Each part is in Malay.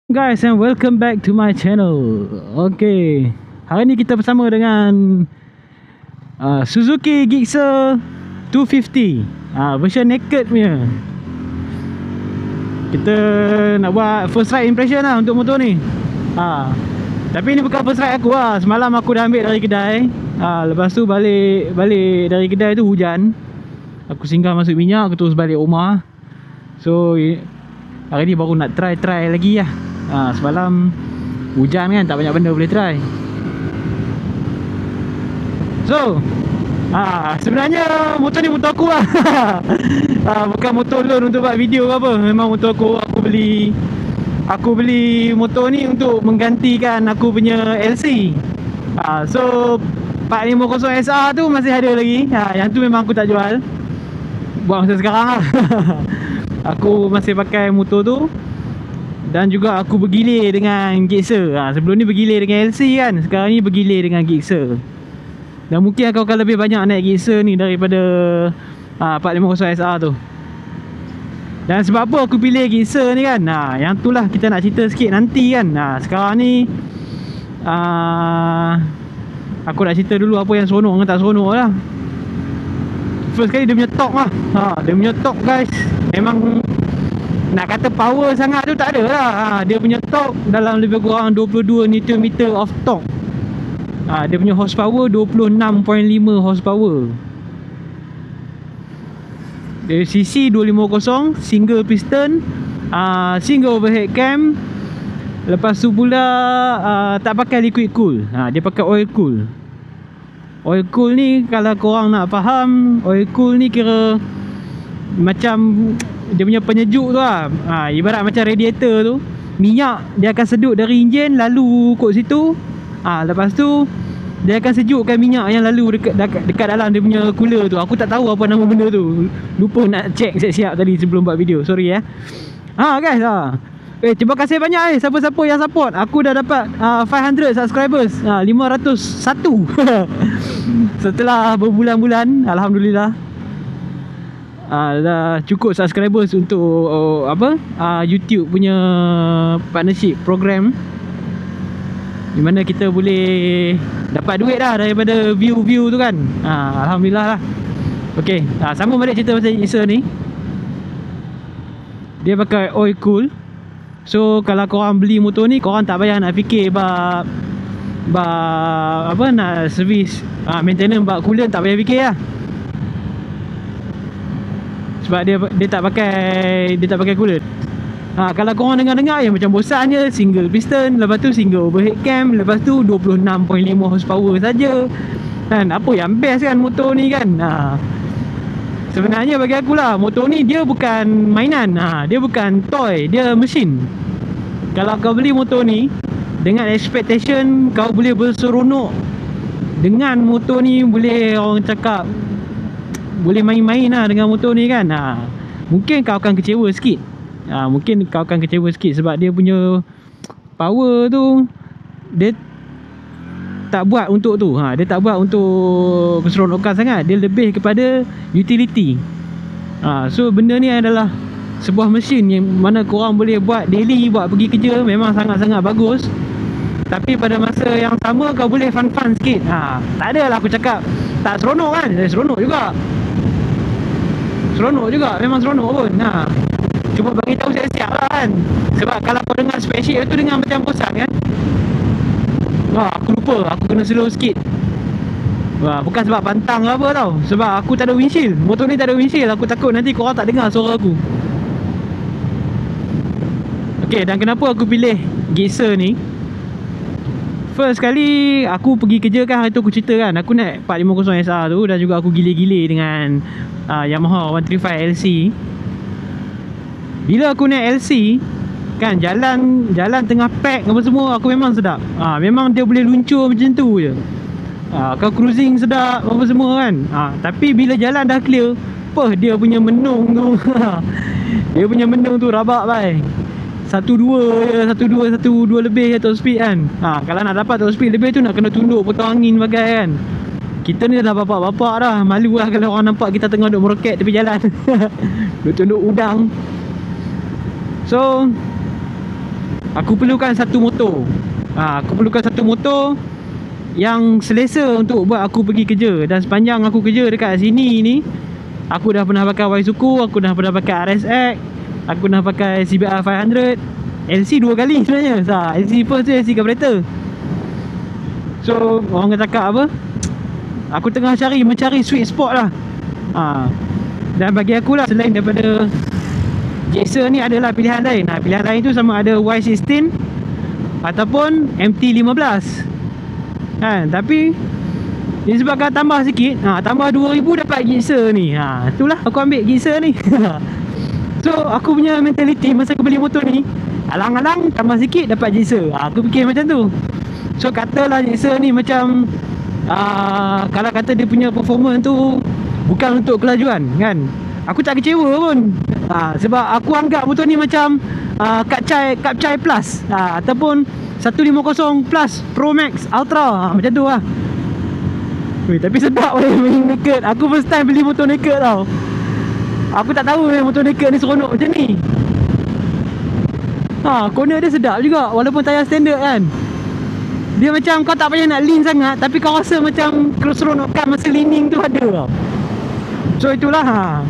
Guys, and welcome back to my channel. Okay, hari ni kita bersama dengan Suzuki Gixxer 250 version naked punya. Kita nak buat first ride impression lah untuk motor ni. Tapi ni bukan first ride aku lah. Semalam aku dah ambil dari kedai. Lepas tu balik dari kedai tu hujan. Aku singgah masuk minyak, aku terus balik rumah. So hari ni baru nak try lagi lah. Semalam hujan kan, tak banyak benda boleh try. So sebenarnya motor ni motor aku lah. Bukan motor loan untuk buat video ke apa. Memang motor aku. Aku beli motor ni untuk menggantikan aku punya LC. So 450 SR tu masih ada lagi. Yang tu memang aku tak jual. Buat masa sekarang lah. Aku masih pakai motor tu. Dan juga aku bergilir dengan Gixxer. Sebelum ni bergilir dengan LC kan. Sekarang ni bergilir dengan Gixxer. Dan mungkin aku akan lebih banyak naik Gixxer ni daripada 450 SR tu. Dan sebab apa aku pilih Gixxer ni kan, yang tu lah kita nak cerita sikit nanti kan. Sekarang ni aku nak cerita dulu apa yang seronok dengan tak seronok lah. First kali dia punya torque lah. Dia punya torque guys, memang nak kata power sangat tu tak ada lah. Dia punya torque dalam lebih kurang 22 Nm of torque. Dia punya horsepower 26.5 horsepower. Dia CC 250, single piston, single overhead cam. Lepas tu pula tak pakai liquid cool. Dia pakai oil cool. Oil cool ni kalau korang nak faham, oil cool ni kira macam dia punya penyejuk tu lah. Ibarat macam radiator tu, minyak dia akan sedut dari enjin lalu kot situ. Lepas tu dia akan sejukkan minyak yang lalu dekat dalam dia punya cooler tu. Aku tak tahu apa nama benda tu. Lupa nak check siap-siap tadi sebelum buat video. Sorry guys. Terima kasih banyak siapa-siapa yang support. Aku dah dapat 500 subscribers. 501 setelah berbulan-bulan. Alhamdulillah. Dah cukup subscribers untuk YouTube punya partnership program, di mana kita boleh dapat duit dah daripada view tu kan. Alhamdulillah lah. Okay, sambung balik cerita pasal Gixxer ni. Dia pakai oil cool. So kalau korang beli motor ni, korang tak payah nak fikir bab nak servis, maintenance bab coolant, tak payah fikir lah. Sebab dia tak pakai coolant. Kalau korang dengar-dengar yang macam bosan je, single piston, lepas tu single overhead cam, lepas tu 26.5 horsepower saja. Kan apa yang best kan motor ni kan. Sebenarnya bagi aku lah, motor ni dia bukan mainan. Dia bukan toy, dia mesin. Kalau kau beli motor ni dengan expectation kau boleh berseronok dengan motor ni, boleh orang cakap boleh main-main lah dengan motor ni kan. Mungkin kau akan kecewa sikit. Sebab dia punya power tu dia tak buat untuk tu. Dia tak buat untuk keseronokan sangat. Dia lebih kepada utility. So benda ni adalah sebuah mesin yang mana korang boleh buat daily, buat pergi kerja, memang sangat-sangat bagus. Tapi pada masa yang sama kau boleh fun-fun sikit. Tak adalah aku cakap tak seronok kan. Seronok juga, memang seronok pun. Cuma bagi tahu siap-siap lah kan. Sebab kalau kau dengar spek sheet tu dengar macam bosan kan. Aku lupa, aku kena slow sikit. Bukan sebab pantang ke apa tau. Sebab aku tak ada windshield. Motor ni tak ada windshield. Aku takut nanti korang tak dengar suara aku. Okay, dan kenapa aku pilih Gixxer ni? First kali aku pergi kerja kan, hari tu aku cerita kan, aku naik 450 SR tu. Dan juga aku gilir-gilir dengan Yamaha 135 LC. Bila aku naik LC kan, jalan tengah pack apa semua, aku memang sedap. Memang dia boleh luncur macam tu je. Kau cruising sedap apa semua kan. Tapi bila jalan dah clear, dia punya menung tu dia punya menung tu rabak bai. 1.2 lebih top speed kan. Kalau nak dapat top speed lebih tu nak kena tunduk potong angin bagai kan. Kita ni dah bapak-bapak dah. Malu lah kalau orang nampak kita tengah duk meroket tepi jalan. Duk tunduk udang. So aku perlukan satu motor. Aku perlukan satu motor yang selesa untuk buat aku pergi kerja. Dan sepanjang aku kerja dekat sini ni, aku dah pernah pakai Waisuku, aku dah pernah pakai RSX, aku dah pakai CBR 500, LC 2 kali sebenarnya. LC first tu LC carburetor. So orang kata cakap apa, aku tengah mencari sweet spot lah. Dan bagi aku lah, selain daripada Gixxer ni, adalah pilihan lain. Pilihan lain tu sama ada Y16 ataupun MT-15 kan. Tapi disebabkan tambah sikit, tambah 2000 dapat Gixxer ni. Itulah aku ambil Gixxer ni. So aku punya mentality masa aku beli motor ni, alang-alang tambah sikit dapat Gixxer. Aku fikir macam tu. So katalah Gixxer ni macam kalau kata dia punya performance tu bukan untuk kelajuan kan, aku tak kecewa pun. Sebab aku anggap motor ni macam Kapcai Plus, ataupun 150 Plus Pro Max Ultra, macam tu lah. Tapi sedap main naked. Aku first time beli motor naked tau. Aku tak tahu motor naked ni seronok macam ni. Corner dia sedap juga, walaupun tayar standard kan. Dia macam kau tak payah nak lean sangat, tapi kau rasa macam keseronokan masa leaning tu ada tau. So itulah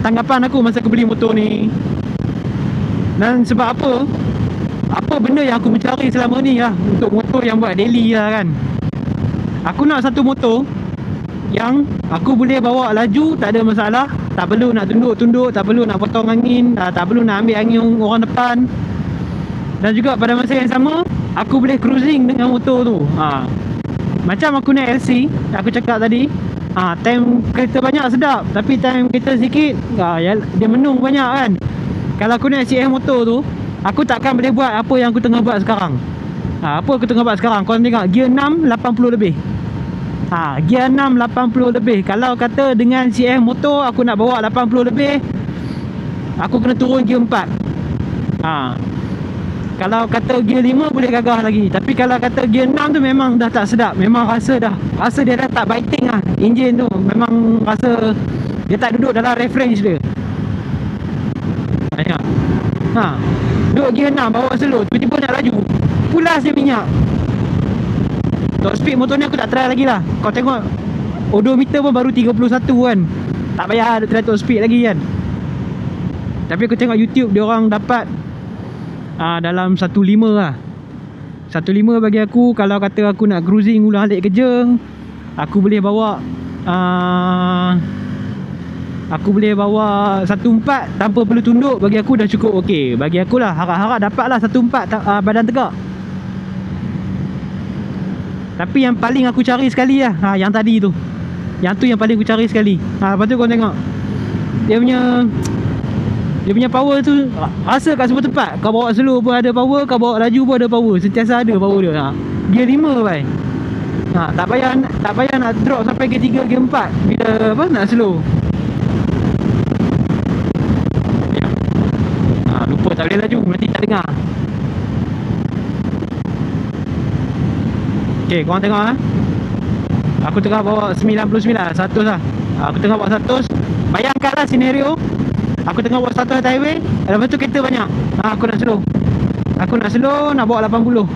tanggapan aku masa aku beli motor ni. Dan sebab apa benda yang aku mencari selama ni lah, untuk motor yang buat daily lah kan. Aku nak satu motor yang aku boleh bawa laju, tak ada masalah. Tak perlu nak tunduk-tunduk, tak perlu nak potong angin, tak perlu nak ambil angin orang depan. Dan juga pada masa yang sama, aku boleh cruising dengan motor tu. Macam aku naik LC, aku cakap tadi, time kereta banyak sedap, tapi time kereta sikit, dia menung banyak kan. Kalau aku naik CF motor tu, aku takkan boleh buat apa yang aku tengah buat sekarang. Apa aku tengah buat sekarang, korang tengok, gear 6 80 lebih. Gear 6 80 lebih. Kalau kata dengan CF motor aku nak bawa 80 lebih, aku kena turun gear 4. Kalau kata gear 5 boleh gagah lagi. Tapi kalau kata gear 6 tu memang dah tak sedap. Memang rasa dia dah tak biting lah. Enjin tu memang rasa dia tak duduk dalam reference dia. Banyak. Duduk gear 6 bawa slow, tiba-tiba nak laju, pulas je minyak. Top speed motor ni aku tak try lagi lah. Kau tengok odometer pun baru 31 kan. Tak payah try top speed lagi kan. Tapi aku tengok YouTube, dia orang dapat dalam 1.5 lah. 1.5 bagi aku, kalau kata aku nak cruising ulang alik kerja, aku boleh bawa 1.4 tanpa perlu tunduk. Bagi aku dah cukup okey. Bagi aku lah, harap-harap dapatlah 1.4 badan tegak. Tapi yang paling aku cari sekali lah, yang tadi tu. Yang tu yang paling aku cari sekali. Lepas tu kau tengok dia punya power tu rasa kat semua tempat. Kau bawa slow pun ada power, kau bawa laju pun ada power. Sentiasa ada power dia. Gear 5 bhai. Tak payah nak drop sampai gear 3, gear 4 bila nak slow. Lupa tak boleh laju, nanti tak dengar. Okay, korang tengok aku tengah bawa 99, 100 lah. Aku tengah bawa 100. Bayangkanlah senario, aku tengah bawa 100 atas highway, lepas tu kereta banyak. Aku nak slow, nak bawa 80.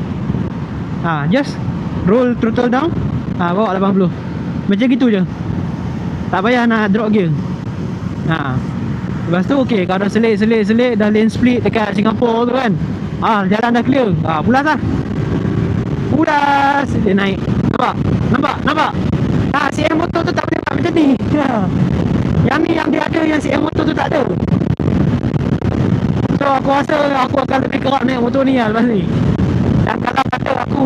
Just roll throttle down, bawa 80. Macam gitu je. Tak payah nak drop gear. Lepas tu okey, kalau dah selit, dah lane split dekat Singapura tu kan, jalan dah clear, pulas lah. Pulas, dia naik. Nampak? CM motor tu tak boleh buat macam ni. Yang ni yang dia ada, yang CM motor tu tak ada. So aku rasa aku akan lebih kerap naik motor ni lah lepas ni. Dan kalau kata aku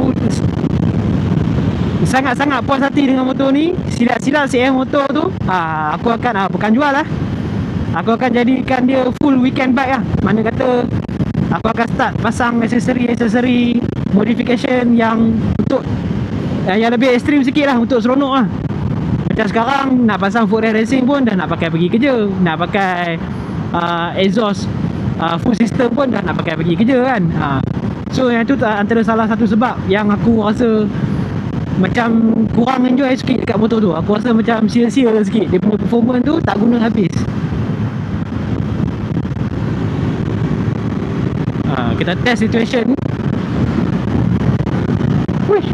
sangat-sangat puas hati dengan motor ni, silat-silat CM motor tu, aku akan bukan jual lah, aku akan jadikan dia full weekend bike lah. Mana kata aku akan start pasang aksesori modification yang untuk yang lebih ekstrim sikit lah, untuk seronok lah. Macam sekarang nak pasang footrail racing pun dah nak pakai pergi kerja, nak pakai exhaust full system pun dah nak pakai pergi kerja kan. So yang tu antara salah satu sebab yang aku rasa macam kurang enjoy sikit dekat motor tu. Aku rasa macam sia-sia sikit, dia punya performance tu tak guna habis. Kita test situation. Wih.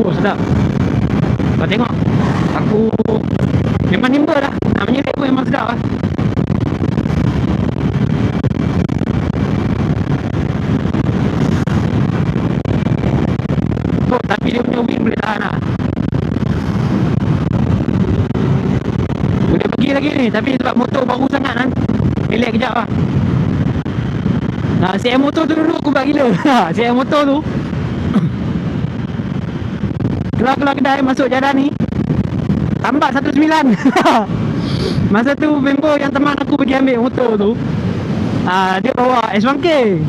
Oh, sedap. Kau tengok. Aku memang nimble lah. Nak menyelip pun memang sedap lah. Oh, tapi dia punya wing boleh tahan lah. Boleh pergi lagi ni. Tapi sebab motor baru sangat kan, relax kejap lah. Nah, CM motor tu dulu aku buat gila. CM motor tu keluar kedai masuk jalan ni tambah 19. Masa tu member yang teman aku pergi ambil motor tu, dia bawa S1K.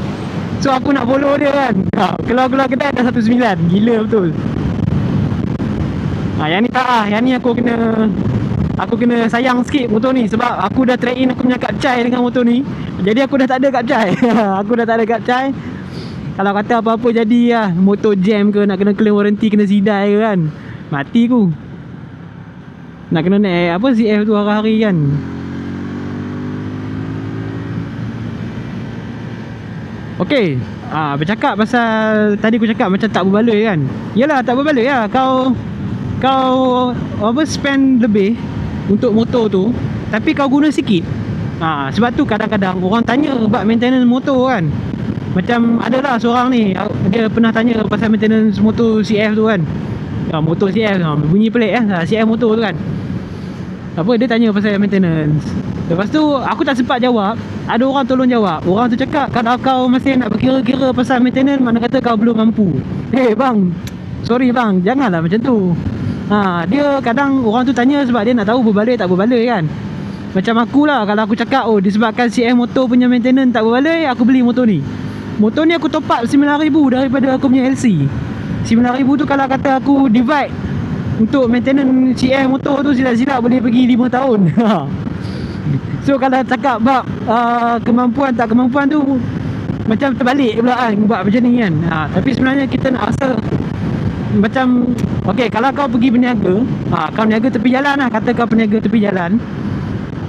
So aku nak follow dia kan. Keluar kedai dah 19. Gila betul. Yang ni tak lah. Yang ni aku kena sayang sikit motor ni. Sebab aku dah trade in aku punya kapcai dengan motor ni. Jadi aku dah tak ada kapcai. Aku dah tak ada kapcai. Kalau kata apa-apa jadi lah, motor jam ke, nak kena claim warranty, kena sidai ke kan, mati ku. Nak kena naik apa CF tu hari-hari kan. Okey, bercakap pasal tadi aku cakap macam tak berbaloi kan. Yalah, tak berbaloi lah. Kau apa spend lebih untuk motor tu, tapi kau guna sikit. Sebab tu kadang-kadang orang tanya bab maintenance motor kan. Macam adalah seorang ni, dia pernah tanya pasal maintenance motor CF tu kan. Motor CF tu bunyi pelik kan, CF motor tu kan. Apa dia tanya pasal maintenance. Lepas tu aku tak sempat jawab. Ada orang tolong jawab. Orang tu cakap, kalau kau masih nak berkira-kira pasal maintenance, mana kata kau belum mampu. Bang, sorry bang, janganlah macam tu. Dia kadang orang tu tanya sebab dia nak tahu berbaloi tak berbaloi kan. Macam akulah, kalau aku cakap disebabkan CF motor punya maintenance tak berbaloi, aku beli motor ni. Motor ni aku top up 9,000 daripada aku punya LC. 9,000 tu kalau kata aku divide untuk maintenance CF motor tu, silap-silap boleh pergi 5 tahun. So kalau cakap bab kemampuan tak kemampuan tu, macam terbalik pula kan buat macam ni kan. Tapi sebenarnya kita nak rasa macam, okey, kalau kau pergi berniaga, kau berniaga tepi jalan lah. Kata kau berniaga tepi jalan,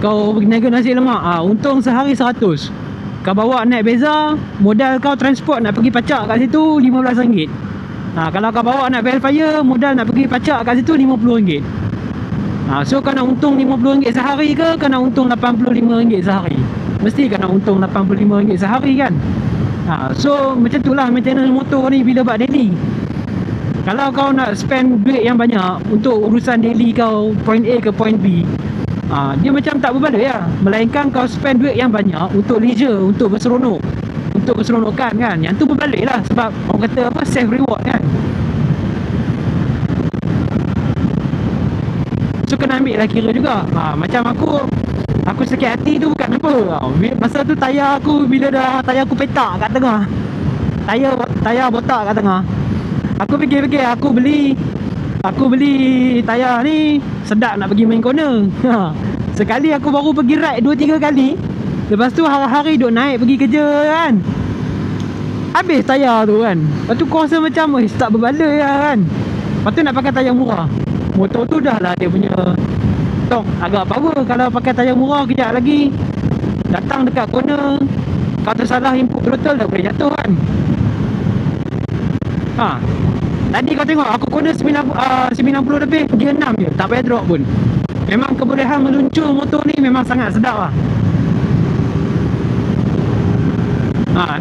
kau berniaga nasi lemak, untung sehari 100. Kau bawa naik beza, modal kau transport nak pergi pacak kat situ RM15. Kalau kau bawa nak Velfire, modal nak pergi pacak kat situ RM50. So kau nak untung RM50 sehari ke, kau nak untung RM85 sehari? Mesti kau nak untung RM85 sehari kan. So macam tu lah maintenance motor ni bila buat daily. Kalau kau nak spend duit yang banyak untuk urusan daily kau, point A ke point B, dia macam tak berbaloi lah. Melainkan kau spend duit yang banyak untuk leisure, untuk berseronok, untuk berseronokan kan. Yang tu berbaloi lah. Sebab orang kata apa, self reward kan. So kena ambil lah kira juga. Macam aku sakit hati tu bukan apa. Masa tu tayar aku, bila dah tayar aku petak kat tengah, tayar botak kat tengah, aku fikir-fikir aku beli tayar ni sedap nak pergi main corner. Sekali aku baru pergi ride 2-3 kali. Lepas tu hari-hari duk naik pergi kerja kan, habis tayar tu kan. Lepas tu aku rasa macam tak berbaloi lah kan. Lepas tu nak pakai tayar murah. Motor tu dah lah dia punya tok agak power. Kalau pakai tayar murah, kejap lagi datang dekat corner, kau tersalah input throttle, dah boleh jatuh kan. Tadi kau tengok aku corner 90 lebih, dia 6 je, tak payah drop pun. Memang kebolehan meluncur motor ni memang sangat sedap lah.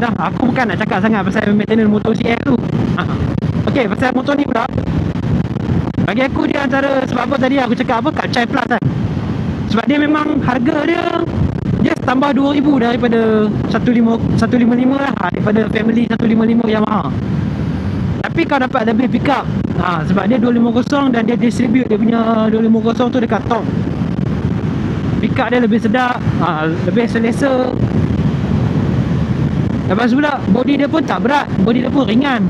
Dah, aku bukan nak cakap sangat pasal maintenance motor CF tu. Okey, pasal motor ni pula, bagi aku dia antara, sebab apa tadi aku cakap apa, Kapcai Plus kan. Sebab dia memang harga dia tambah 2,000 daripada 155 lah, daripada family 155 Yamaha. Tapi kau dapat lebih pick up. Sebab dia 250 dan dia distribute dia punya 250 tu dekat top. Pick up dia lebih sedap, lebih selesa. Lepas pula body dia pun tak berat, body dia pun ringan.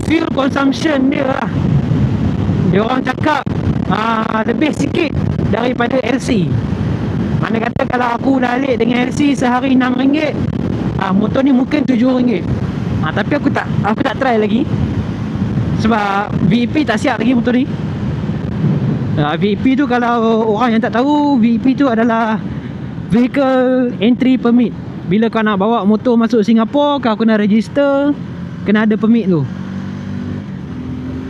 Fuel consumption dia lah, dia orang cakap lebih sikit daripada LC. Mana kata kalau aku dah alik dengan LC sehari RM6, motor ni mungkin RM7. Tapi aku tak try lagi. Sebab VEP tak siap lagi motor ni. VIP tu kalau orang yang tak tahu, VIP tu adalah Vehicle Entry Permit. Bila kau nak bawa motor masuk Singapura, kau kena register, kena ada permit tu.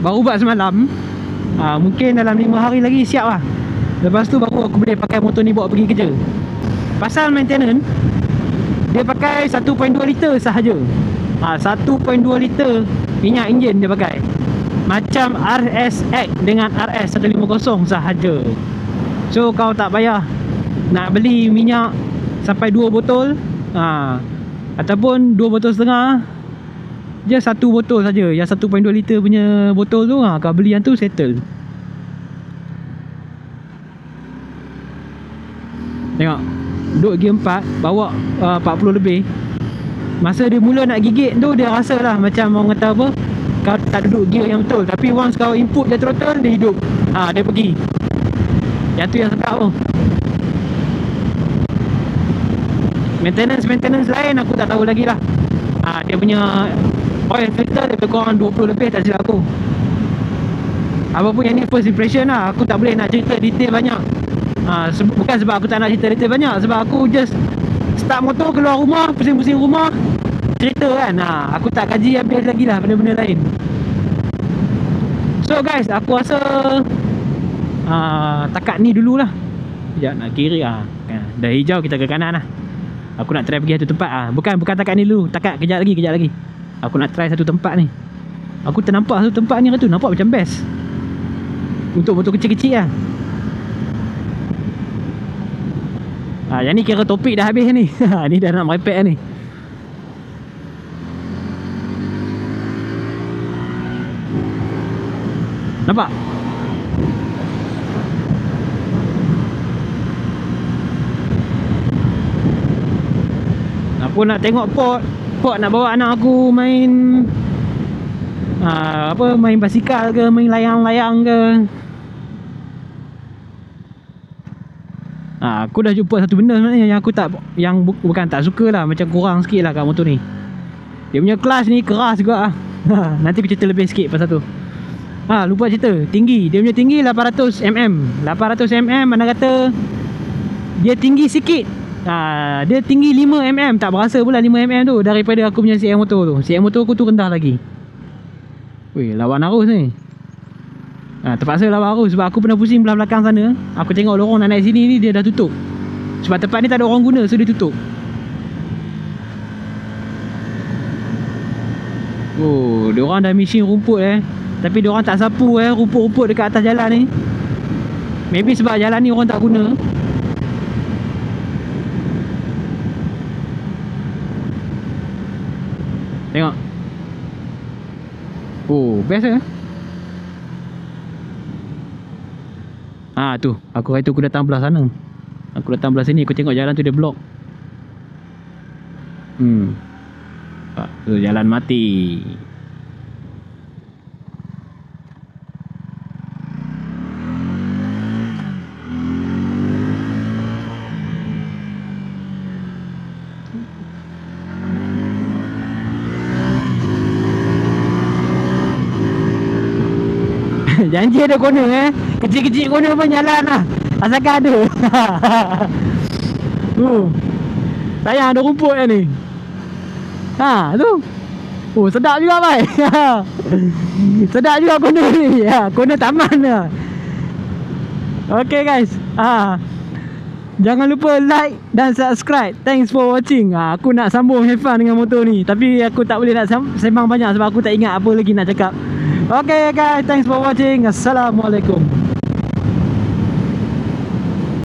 Baru buat semalam, mungkin dalam 5 hari lagi siap lah. Lepas tu baru aku boleh pakai motor ni bawa pergi kerja. Pasal maintenance, dia pakai 1.2 liter sahaja. 1.2 liter minyak enjin dia pakai. Macam RSX dengan RS150 sahaja. So kau tak payah nak beli minyak sampai 2 botol, ataupun 2 botol setengah. Dia 1 botol saja. Yang 1.2 liter punya botol tu, kau beli yang tu settle. Tengok, duduk gear 4, bawa 40 lebih. Masa dia mula nak gigit tu, dia rasa lah macam orang kata apa, kau tak duduk gear yang betul. Tapi once kau input dia throttle, dia hidup. Dia pergi. Yang tu yang sedap tu. Maintenance lain aku tak tahu lagi lah. Dia punya oil filter lebih kurang 20 lebih, tak silap aku. Apa pun yang ni first impression lah. Aku tak boleh nak cerita detail banyak. Bukan sebab aku tak nak cerita detail banyak, sebab aku just start motor, keluar rumah, pusing-pusing rumah, cerita kan. Aku tak kaji habis lagi lah benda-benda lain. So guys, aku rasa takat ni dululah. Sekejap nak kiri. Dah hijau, kita ke kanan lah. Aku nak try pergi satu tempat. Bukan takat ni dulu. Takat kejap lagi. Aku nak try satu tempat ni. Aku ternampak satu tempat ni tu, nampak macam best untuk motor kecil-kecil lah. Yang ni kira topik dah habis ni. Ni dah nak merepek ni. Nampak? Aku nak tengok Port nak bawa anak aku main main basikal ke, main layang-layang ke. Aku dah jumpa satu benda sebenarnya yang aku bukan tak suka lah, macam kurang sikit lah kat motor ni. Dia punya kelas ni keras juga lah. Nanti aku cerita lebih sikit pasal tu. Lupa cerita, tinggi. Dia punya tinggi 800mm. 800mm mana kata dia tinggi sikit. Dia tinggi 5mm. Tak berasa pula 5mm tu daripada aku punya CM motor tu. CM motor aku tu rendah lagi. Weh, lawan arus ni. Terpaksa lawan arus sebab aku pernah pusing belah belakang sana. Aku tengok lorong nak naik sini ni, dia dah tutup. Sebab tempat ni tak ada orang guna, so dia tutup. Oh, diorang dah mission rumput tapi diorang tak sapu rumput-rumput dekat atas jalan ni. Maybe sebab jalan ni orang tak guna. Tengok. Oh, best tu. Aku kata aku datang belah sana. Aku datang belah sini, aku tengok jalan tu dia blok. Tu jalan mati. Janji ada corner kecil-kecil corner pun jalan lah, asalkan ada. Sayang ada rumput ni. Tu. Sedap juga bhai. Sedap juga corner ni. Corner taman lah. Okay guys, jangan lupa like dan subscribe. Thanks for watching. Aku nak sambung have fun dengan motor ni, tapi aku tak boleh nak sembang banyak sebab aku tak ingat apa lagi nak cakap. Okay guys, thanks for watching. Assalamualaikum.